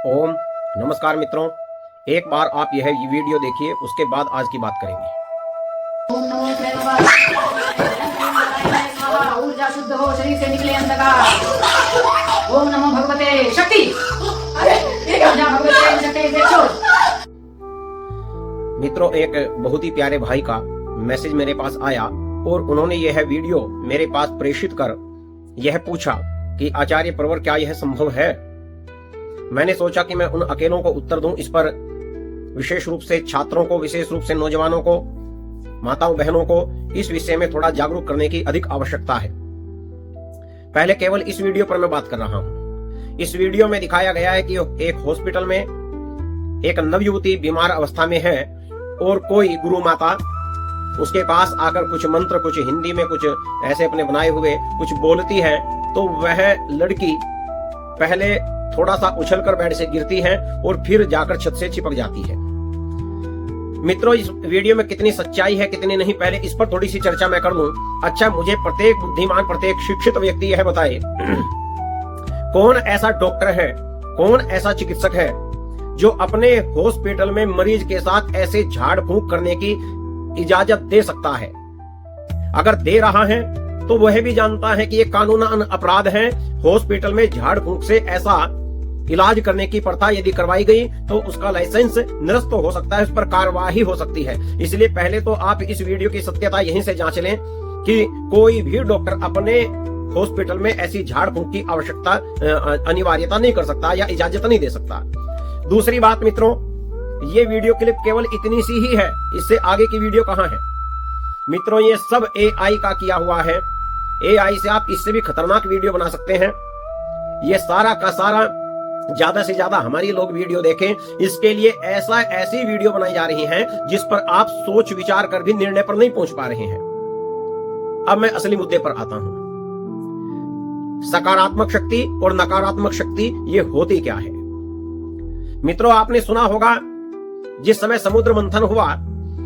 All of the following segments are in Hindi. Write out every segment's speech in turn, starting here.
ओम नमस्कार मित्रों, एक बार आप यह वीडियो देखिए, उसके बाद आज की बात करेंगे। ओम नमो स्वाहा, ऊर्जा शुद्ध हो, शरीर से निकले अंधकार। ओम नमो भगवते शक्ति, ऊर्जा भगवते शक्ति देखो। मित्रों, एक बहुत ही प्यारे भाई का मैसेज मेरे पास आया और उन्होंने यह वीडियो मेरे पास प्रेषित कर यह पूछा कि आचार्य प्रवर, क्या यह संभव है? मैंने सोचा कि मैं उन अकेलों को उत्तर दूं। इस पर विशेष रूप से छात्रों को, विशेष रूप से नौजवानों को, माताओं बहनों को इस विषय में थोड़ा जागरूक करने की अधिक आवश्यकता है। पहले केवल इस वीडियो पर मैं बात कर रहा हूं। इस वीडियो में दिखाया गया है कि एक हॉस्पिटल में एक नवयुवती बीमार अवस्था में है और कोई गुरु माता उसके पास आकर कुछ मंत्र, कुछ हिंदी में, कुछ ऐसे अपने बनाए हुए कुछ बोलती है, तो वह लड़की पहले थोड़ा सा उछलकर बेड से गिरती है और फिर जाकर छत से चिपक जाती है। मित्रों, इस वीडियो में कितनी सच्चाई है, कितनी नहीं, पहले इस पर थोड़ी सी चर्चा मैं कर लूं। अच्छा, मुझे प्रत्येक बुद्धिमान, प्रत्येक शिक्षित व्यक्ति यह बताए कौन ऐसा डॉक्टर है, कौन ऐसा चिकित्सक है जो अपने हॉस्पिटल में मरीज के साथ ऐसे झाड़ फूंक करने की इजाजत दे सकता है? अगर दे रहा है तो वह भी जानता है कि यह कानूनन अपराध है। हॉस्पिटल में झाड़ फूंक से ऐसा इलाज करने की प्रथा यदि करवाई गई तो उसका लाइसेंस निरस्त हो सकता है, उस पर कार्रवाई हो सकती है। इसलिए पहले तो आप इस वीडियो की सत्यता यहीं से जांच लें कि कोई भी डॉक्टर अपने हॉस्पिटल में ऐसी झाड़ फूंक की आवश्यकता, अनिवार्यता नहीं कर सकता या इजाजत नहीं दे सकता। दूसरी बात मित्रों, ये वीडियो क्लिप केवल इतनी सी ही है, इससे आगे की वीडियो कहां है? मित्रों, ये सब AI का किया हुआ है। AI से आप इससे भी खतरनाक वीडियो बना सकते हैं। ये सारा का सारा ज्यादा से ज्यादा हमारी लोग वीडियो देखें, इसके लिए ऐसी वीडियो बनाई जा रही है जिस पर आप सोच विचार कर भी निर्णय पर नहीं पहुंच पा रहे हैं। अब मैं असली मुद्दे पर आता हूं। सकारात्मक शक्ति और नकारात्मक शक्ति ये होती क्या है? मित्रों, आपने सुना होगा जिस समय समुद्र मंथन हुआ,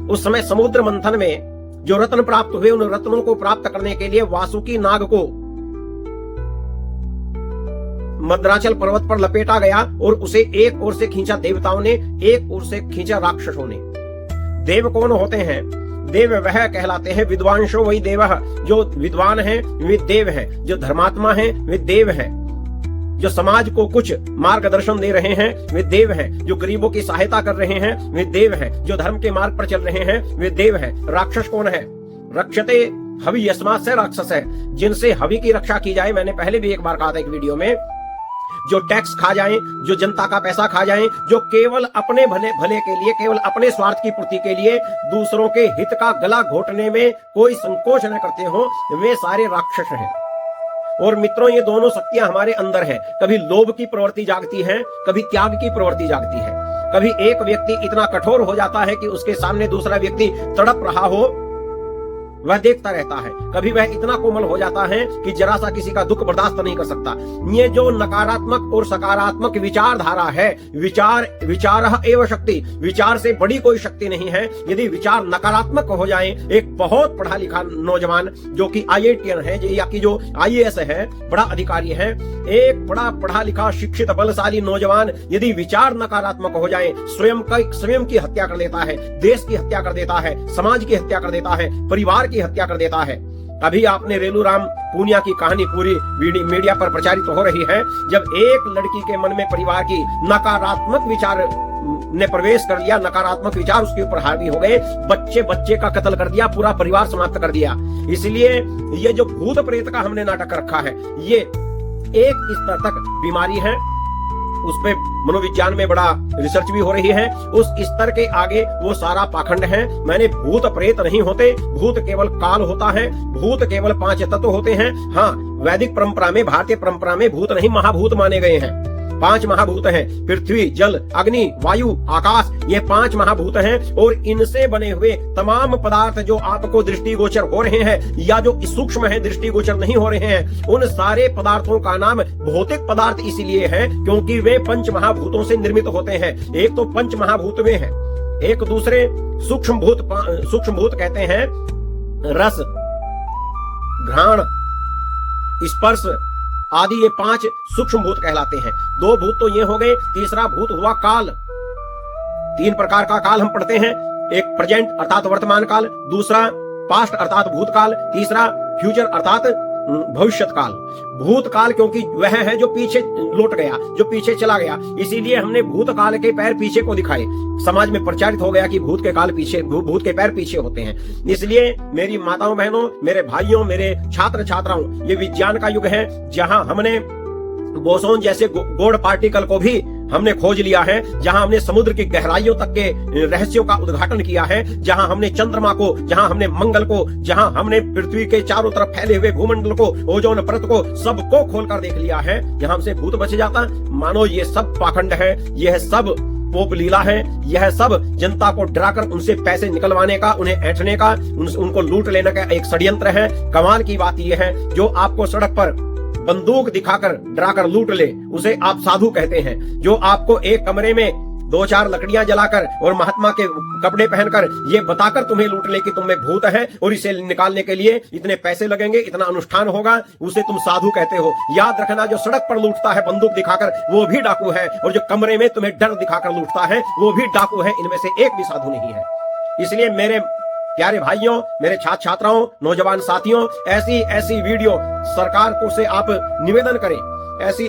उस समय समुद्र मंथन में जो रत्न प्राप्त हुए, उन रत्नों को प्राप्त करने के लिए वासुकी नाग को मद्राचल पर्वत पर लपेटा गया और उसे एक ओर से खींचा देवताओं ने, एक ओर से खींचा राक्षसों ने। देव कौन होते हैं? देव वह कहलाते हैं विद्वांसो वही देव, जो विद्वान हैं वे देव हैं, जो धर्मात्मा हैं वे देव हैं, जो समाज को कुछ मार्गदर्शन दे रहे हैं वे देव हैं, जो गरीबों की सहायता कर रहे हैं वे देव हैं, जो धर्म के मार्ग पर चल रहे हैं वे देव हैं। राक्षस कौन है? रक्षते हवि यस्मात् से राक्षस है, जिनसे हवि की रक्षा की जाए। मैंने पहले भी एक बार कहा था एक वीडियो में, जो टैक्स खा जाएं, जो जनता का पैसा खा जाएं, जो केवल अपने भले के लिए, केवल अपने स्वार्थ की पूर्ति के लिए दूसरों के हित का गला घोटने में कोई संकोच न करते हो, वे सारे राक्षस हैं। और मित्रों, ये दोनों शक्तियां हमारे अंदर है। कभी लोभ की प्रवृत्ति जागती है, कभी त्याग की प्रवृत्ति जागती है। कभी एक व्यक्ति इतना कठोर हो जाता है कि उसके सामने दूसरा व्यक्ति तड़प रहा हो, वह देखता रहता है। कभी वह इतना कोमल हो जाता है कि जरा सा किसी का दुख बर्दाश्त नहीं कर सकता। ये जो नकारात्मक और सकारात्मक विचारधारा है, विचार एवं शक्ति, विचार से बड़ी कोई शक्ति नहीं है। यदि विचार नकारात्मक हो जाए, एक बहुत पढ़ा लिखा नौजवान जो कि IITN है या कि जो IAS है, बड़ा अधिकारी है, एक बड़ा पढ़ा लिखा शिक्षित बलशाली नौजवान यदि विचार नकारात्मक हो जाए, स्वयं की हत्या कर देता है, देश की हत्या कर देता है, समाज की हत्या कर देता है, परिवार की हत्या कर देता है। अभी आपने रेलू राम पूनिया की कहानी पूरी मीडिया पर प्रचारित हो रही है। जब एक लड़की के मन में परिवार की नकारात्मक विचार ने प्रवेश कर लिया, नकारात्मक विचार उसके ऊपर हावी हो गए, बच्चे का कत्ल कर दिया, पूरा परिवार समाप्त कर दिया। इसलिए ये जो भूत प्रेत का हमने नाटक रखा है, ये एक स्तर तक बीमारी है। उस पे मनोविज्ञान में बड़ा रिसर्च भी हो रही है। उस स्तर के आगे वो सारा पाखंड है। मैंने भूत प्रेत नहीं होते, भूत केवल काल होता है, भूत केवल 5 तत्व होते हैं। हाँ, वैदिक परंपरा में, भारतीय परंपरा में भूत नहीं महाभूत माने गए हैं। 5 महाभूत हैं, पृथ्वी, जल, अग्नि, वायु, आकाश, ये 5 महाभूत हैं। और इनसे बने हुए तमाम पदार्थ जो आपको दृष्टिगोचर हो रहे हैं या जो सूक्ष्म है, दृष्टिगोचर नहीं हो रहे हैं, उन सारे पदार्थों का नाम भौतिक पदार्थ इसलिए है क्योंकि वे 5 महाभूतों से निर्मित होते हैं। एक तो 5 महाभूत में है, एक दूसरे सूक्ष्म भूत कहते हैं रस, घ्राण, स्पर्श, आदि, ये 5 सूक्ष्म भूत कहलाते हैं। 2 भूत तो ये हो गए, तीसरा भूत हुआ काल। 3 प्रकार का काल हम पढ़ते हैं, एक प्रेजेंट अर्थात वर्तमान काल, दूसरा पास्ट अर्थात भूतकाल, तीसरा फ्यूचर अर्थात भविष्यत काल। भूतकाल क्योंकि वह है जो पीछे लौट गया, जो पीछे चला गया, इसीलिए हमने भूतकाल के पैर पीछे को दिखाए। समाज में प्रचारित हो गया कि भूत के पैर पीछे होते हैं। इसलिए मेरी माताओं बहनों, मेरे भाइयों, मेरे छात्र छात्राओं, ये विज्ञान का युग है जहां हमने बोसोन जैसे गॉड पार्टिकल को भी हमने खोज लिया है, जहां हमने समुद्र की गहराइयों तक के रहस्यों का उद्घाटन किया है, जहां हमने चंद्रमा को, जहां हमने मंगल को, जहां हमने पृथ्वी के चारों तरफ फैले हुए भूमंडल को, ओजोन परत को, सबको खोलकर देख लिया है। यहां हमसे भूत बच जाता। मानो ये सब पाखंड है, यह सब पोप लीला है, यह सब जनता को डराकर उनसे पैसे निकलवाने का, उन्हें ऐंठने का, उनको लूट लेने का एक षड्यंत्र है। कमाल की बात यह है, जो आपको सड़क पर बंदूक दिखाकर डराकर लूट ले उसे आप साधु कहते हैं। जो आपको एक कमरे में 2-4 लकड़ियां जलाकर और महात्मा के कपड़े पहनकर ये बताकर तुम्हें लूट ले कि तुम में भूत है और इसे निकालने के लिए इतने पैसे लगेंगे, इतना अनुष्ठान होगा, उसे तुम साधु कहते हो। याद रखना, जो सड़क पर लूटता है बंदूक दिखाकर वो भी डाकू है, और जो कमरे में तुम्हें डर दिखाकर लूटता है वो भी डाकू है। इनमें से एक भी साधु नहीं है। इसलिए मेरे प्यारे भाइयों, मेरे छात्र छात्राओं, नौजवान साथियों, ऐसी वीडियो सरकार को से आप निवेदन करें,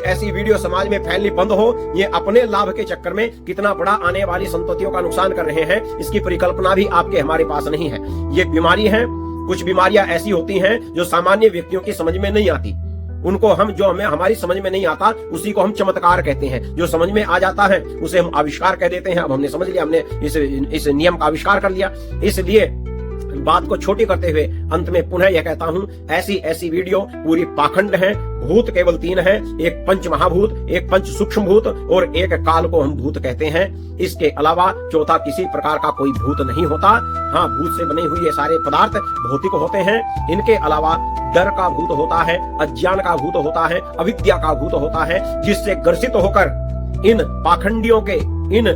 ऐसी वीडियो समाज में फैलनी बंद हो। ये अपने लाभ के चक्कर में कितना बड़ा आने वाली संततियों का नुकसान कर रहे हैं, इसकी परिकल्पना भी आपके हमारे पास नहीं है। ये बीमारी है। कुछ बीमारियां ऐसी होती हैं जो सामान्य व्यक्तियों की समझ में नहीं आती। उनको हमें हमारी समझ में नहीं आता, उसी को हम चमत्कार कहते हैं। जो समझ में आ जाता है उसे हम आविष्कार कह देते हैं। अब हमने समझ लिया, हमने इस नियम का आविष्कार कर लिया। इसलिए बात को छोटी करते हुए अंत में पुनः यह कहता हूं, ऐसी वीडियो पूरी पाखंड है। भूत केवल 3 है, एक पंच महाभूत, एक पंच सूक्ष्म भूत और एक काल को हम भूत कहते हैं। इसके अलावा चौथा किसी प्रकार का कोई भूत नहीं होता। हाँ, भूत से बने हुए ये सारे पदार्थ भौतिक होते हैं। इनके अलावा डर का भूत होता है, अज्ञान का भूत होता है, अविद्या का भूत होता है, जिससे ग्रसित होकर इन पाखंडियों के, इन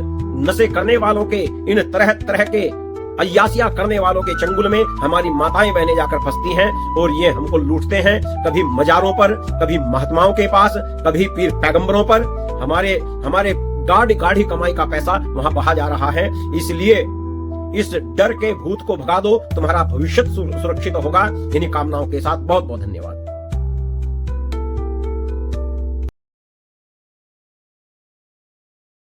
नशे करने वालों के, इन तरह तरह के अय्यासियां करने वालों के चंगुल में हमारी माताएं बहनें जाकर फंसती हैं और ये हमको लूटते हैं। कभी मजारों पर, कभी महात्माओं के पास, कभी पीर पैगंबरों पर। हमारे गाढ़ी कमाई का पैसा वहां बहा जा रहा है। इसलिए इस डर के भूत को भगा दो, तुम्हारा भविष्य सुरक्षित होगा। इन्हीं कामनाओं के साथ बहुत बहुत धन्यवाद।